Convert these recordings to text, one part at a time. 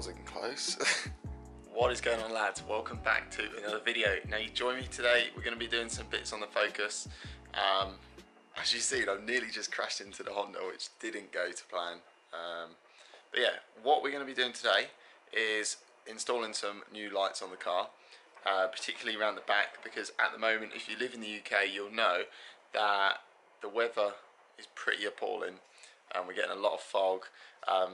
wasn't close. What is going on, lads? Welcome back to another video. Now you join me today, we're going to be doing some bits on the Focus. As you see, I've nearly just crashed into the Honda, which didn't go to plan. But yeah, what we're going to be doing today is installing some new lights on the car, particularly around the back, because at the moment, if you live in the UK, you'll know that the weather is pretty appalling and we're getting a lot of fog.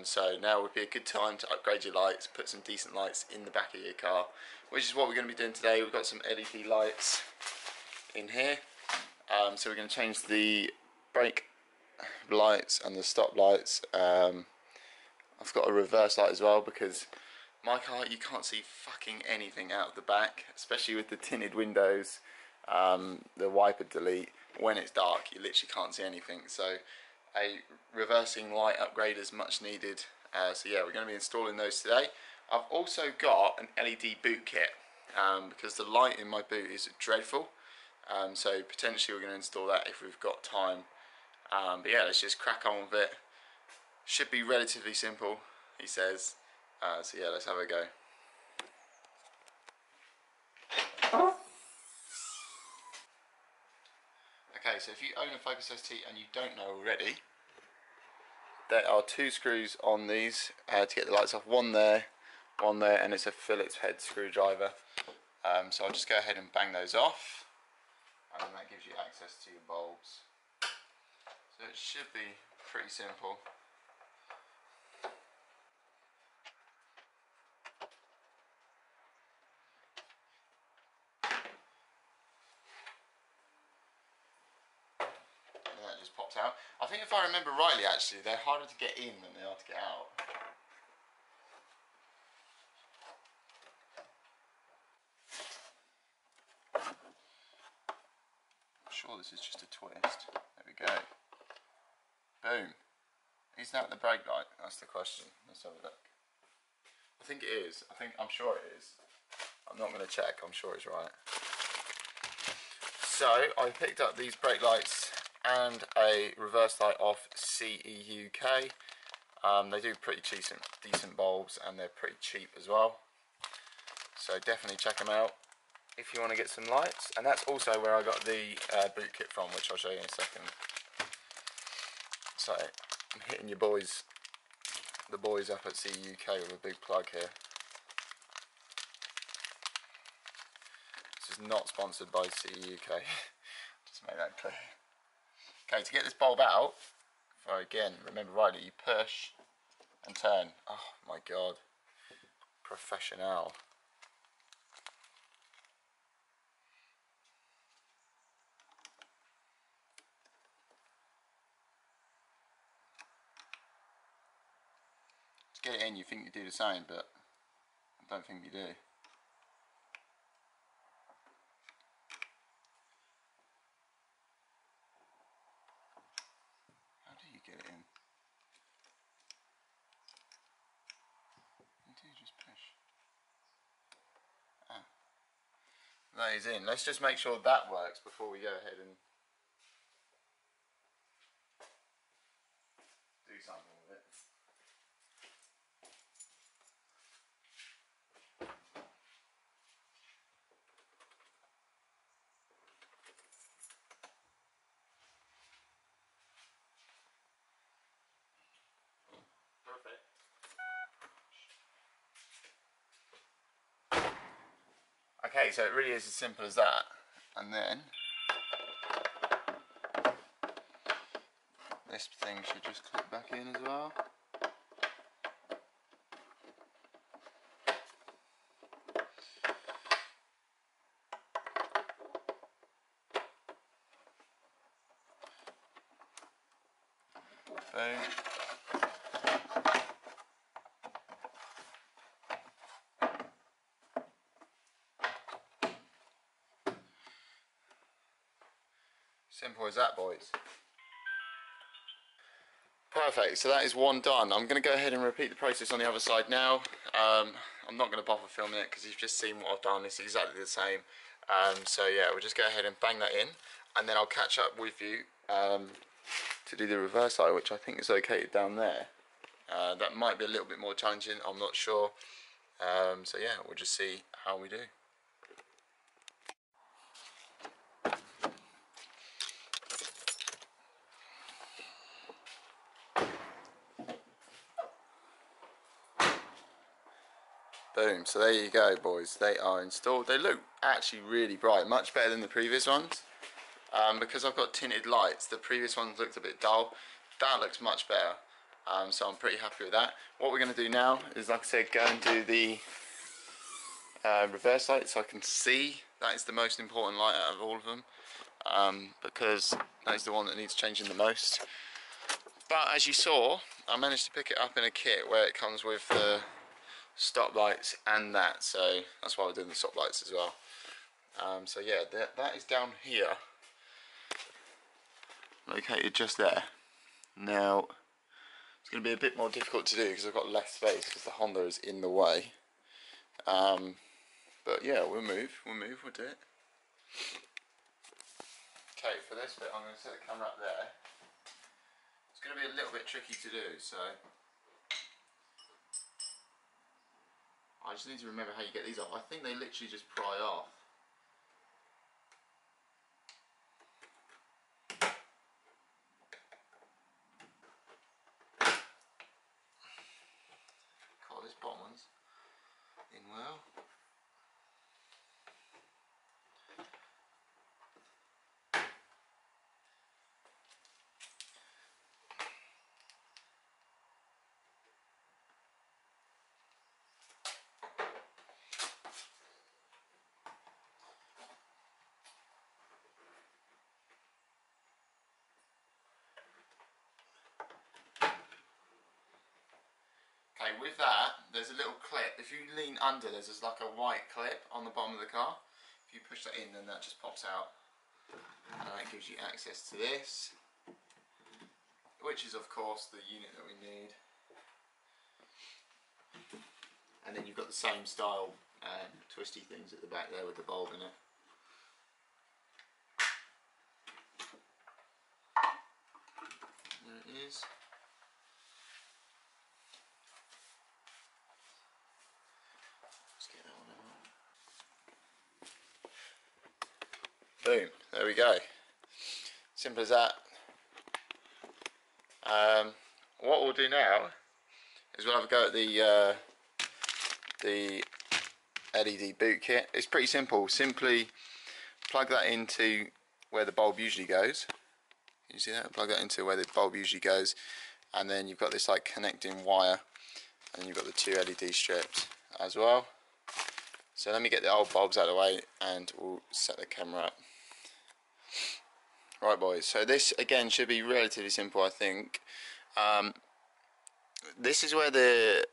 So now would be a good time to upgrade your lights, put some decent lights in the back of your car, which is what we're going to be doing today. We've got some LED lights in here. So we're going to change the brake lights and the stop lights. I've got a reverse light as well, because my car, you can't see fucking anything out of the back, especially with the tinted windows, the wiper delete. When it's dark, you literally can't see anything. So a reversing light upgrade is much needed. So yeah, we're going to be installing those today. I've also got an LED boot kit, because the light in my boot is dreadful. So potentially we're going to install that if we've got time. But yeah, let's just crack on with it. Should be relatively simple, he says. So yeah, let's have a go. Okay, so if you own a Focus ST and you don't know already, there are two screws on these to get the lights off. One there, and it's a Phillips head screwdriver. So I'll just go ahead and bang those off, and then that gives you access to your bulbs. So it should be pretty simple. And that just pops out. I think if I remember rightly, actually, they're harder to get in than they are to get out. I'm sure this is just a twist. There we go. Boom. Is that the brake light? That's the question. Let's have a look. I think it is. I'm sure it is. I'm not going to check. I'm sure it's right. So I picked up these brake lights and a reverse light off CE UK. They do pretty decent bulbs, and they're pretty cheap as well. So definitely check them out if you want to get some lights. And that's also where I got the boot kit from, which I'll show you in a second. So I'm hitting the boys up at CE UK with a big plug here. This is not sponsored by CE UK. Just make that clear. Okay, to get this bulb out, if I again remember rightly, you push and turn. Oh my god, professional. To get it in, you think you do the same, but I don't think you do. How do you get it in? You do just push. Ah. That is in. Let's just make sure that works before we go ahead and do something with it. Perfect. Okay, so it really is as simple as that. And then this thing should just clip back in as well. Boom. Simple as that, boys. Perfect, so that is one done. I'm going to go ahead and repeat the process on the other side now. I'm not going to bother filming it because you've just seen what I've done. It's exactly the same. So yeah, we'll just go ahead and bang that in, and then I'll catch up with you to do the reverse eye, which I think is located down there. That might be a little bit more challenging, I'm not sure. So yeah, we'll just see how we do. Boom, so there you go boys, they are installed. They look actually really bright, much better than the previous ones. Because I've got tinted lights, the previous ones looked a bit dull. That looks much better, so I'm pretty happy with that. What we're going to do now is, like I said, go and do the reverse light so I can see. That is the most important light out of all of them, because that is the one that needs changing the most. But as you saw, I managed to pick it up in a kit where it comes with the stop lights and that, so that's why we're doing the stop lights as well. So yeah, that is down here, located just there. Now it's going to be a bit more difficult to do because I've got less space because the Honda is in the way. But yeah, we'll do it. Okay, for this bit I'm going to set the camera up there. It's going to be a little bit tricky to do, so I just need to remember how you get these off. I think they literally just pry off. God, this bottom one's in well. Okay, with that, there's a little clip. If you lean under, there's just like a white clip on the bottom of the car. If you push that in, then that just pops out. And that gives you access to this, which is of course the unit that we need. And then you've got the same style twisty things at the back there with the bulb in it. There it is. Let's get that one out. Boom, there we go. Simple as that. What we'll do now is we'll have a go at the LED boot kit. It's pretty simple. Simply plug that into where the bulb usually goes. You see that? Plug that into where the bulb usually goes, and then you've got this like connecting wire, and then you've got the two LED strips as well. So let me get the old bulbs out of the way and we'll set the camera up. Right boys, so this again should be relatively simple, I think. This is where the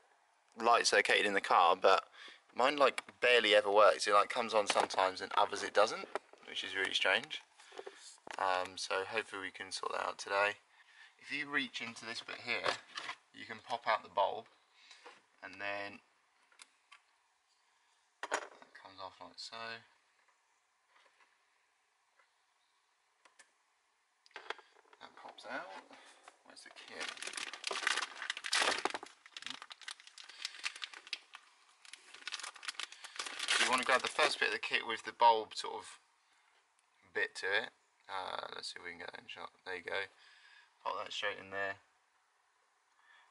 light's located in the car, but mine like barely ever works. It like comes on sometimes and others it doesn't, which is really strange. So hopefully we can sort that out today. If you reach into this bit here, you can pop out the bulb, and then it comes off like so. That pops out. Where's the kit? You want to grab the first bit of the kit with the bulb sort of bit to it. Let's see if we can get that in shot. There you go. Pop that straight in there.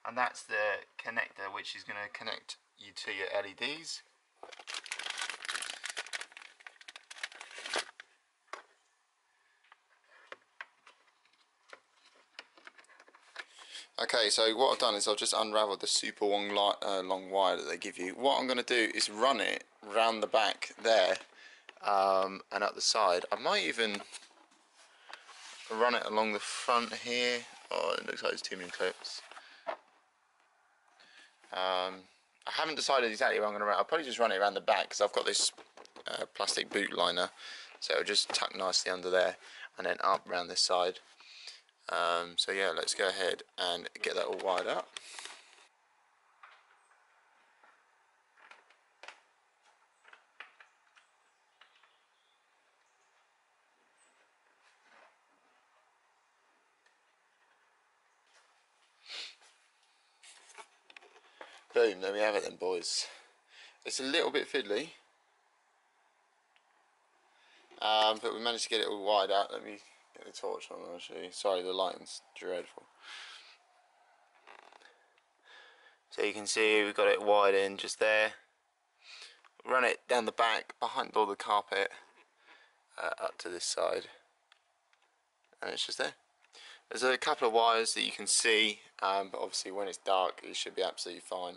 And that's the connector which is going to connect you to your LEDs. Okay, so what I've done is I've just unravelled the super long wire that they give you. What I'm going to do is run it round the back there and up the side. I might even run it along the front here. Oh, it looks like there's too many clips. I haven't decided exactly where I'm going to run it. I'll probably just run it around the back because I've got this plastic boot liner, so it'll just tuck nicely under there and then up around this side. So yeah, let's go ahead and get that all wired up. Boom, there we have it then, boys. It's a little bit fiddly, but we managed to get it all wired out. Let me get the torch on, I'll show you. Sorry, the lighting's dreadful. So you can see we've got it wired in just there. Run it down the back, behind all the carpet, up to this side, and it's just there. There's a couple of wires that you can see, but obviously when it's dark it should be absolutely fine.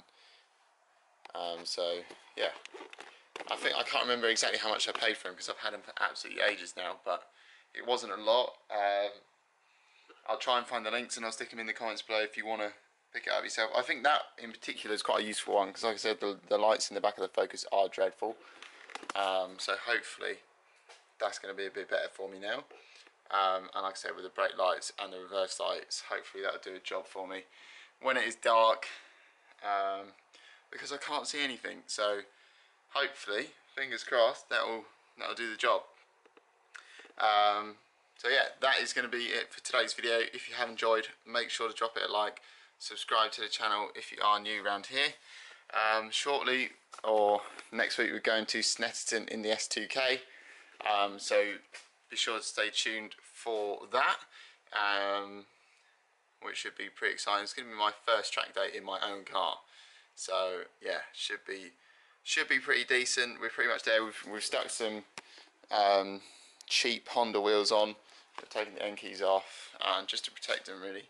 So yeah, I can't remember exactly how much I paid for them because I've had them for absolutely ages now, but it wasn't a lot. I'll try and find the links and I'll stick them in the comments below if you want to pick it up yourself. I think that in particular is quite a useful one because, like I said, the lights in the back of the Focus are dreadful. So hopefully that's going to be a bit better for me now. And like I said, with the brake lights and the reverse lights, hopefully that'll do a job for me when it is dark, because I can't see anything. So hopefully, fingers crossed, that'll do the job. So yeah, that is going to be it for today's video. If you have enjoyed, make sure to drop it a like, subscribe to the channel if you are new around here. Shortly, or next week, we're going to Snetterton in the S2K, so be sure to stay tuned for that, which should be pretty exciting. It's going to be my first track day in my own car, so yeah, should be pretty decent. We're pretty much there. We've stuck some cheap Honda wheels on. We're taking the end keys off, just to protect them really,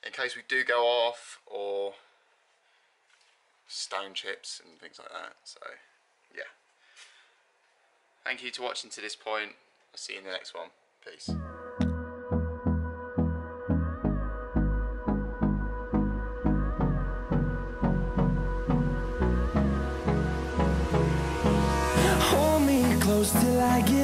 in case we do go off, or stone chips and things like that. So yeah, thank you for watching to this point. I'll see you in the next one. Peace. Hold me close till I get